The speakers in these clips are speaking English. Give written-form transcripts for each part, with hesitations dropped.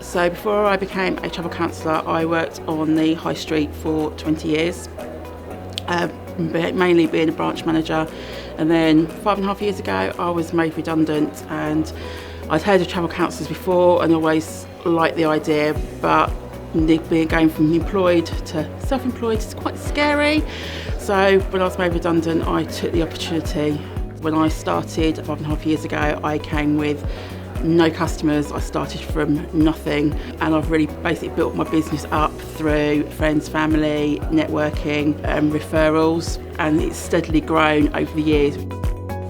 So before I became a travel counsellor, I worked on the high street for 20 years, mainly being a branch manager. And then 5.5 years ago, I was made redundant, and I'd heard of travel counsellors before and always liked the idea, but going from employed to self-employed is quite scary. So when I was made redundant, I took the opportunity. When I started 5.5 years ago, I came with no customers. I started from nothing, and I've really basically built my business up through friends, family, networking, referrals, and it's steadily grown over the years.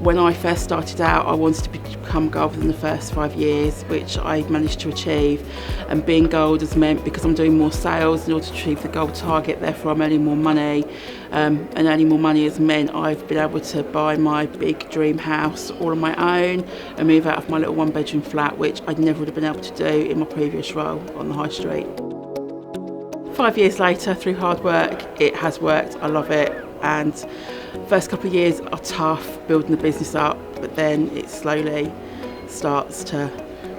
When I first started out, I wanted to become gold within the first 5 years, which I managed to achieve. And being gold has meant, because I'm doing more sales in order to achieve the gold target, therefore I'm earning more money. And earning more money has meant I've been able to buy my big dream house all on my own and move out of my little one-bedroom flat, which I never would have been able to do in my previous role on the high street. 5 years later, through hard work, it has worked. I love it. And first couple of years are tough building the business up, but then it slowly starts to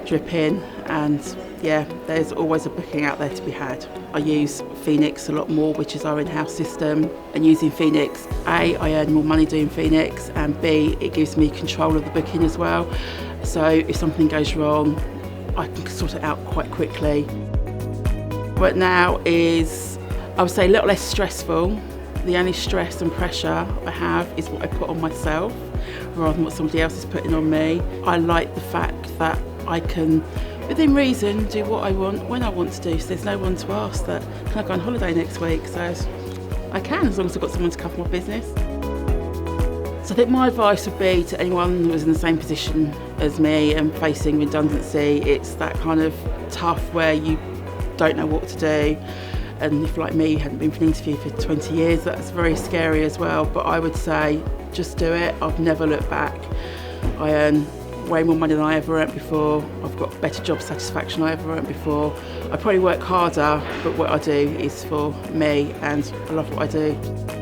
drip in, and yeah, there's always a booking out there to be had. I use Phoenix a lot more, which is our in-house system, and using Phoenix, A, I earn more money doing Phoenix, and B, it gives me control of the booking as well. So if something goes wrong, I can sort it out quite quickly. But now is, I would say, a little less stressful. The only stress and pressure I have is what I put on myself rather than what somebody else is putting on me. I like the fact that I can, within reason, do what I want when I want to do. So there's no one to ask that, can I go on holiday next week? So I can, as long as I've got someone to cover my business. So I think my advice would be to anyone who is in the same position as me and facing redundancy, it's that kind of tough where you don't know what to do. And if, like me, you hadn't been for an interview for 20 years, that's very scary as well. But I would say, just do it. I've never looked back. I earn way more money than I ever earned before. I've got better job satisfaction than I ever earned before. I probably work harder, but what I do is for me, and I love what I do.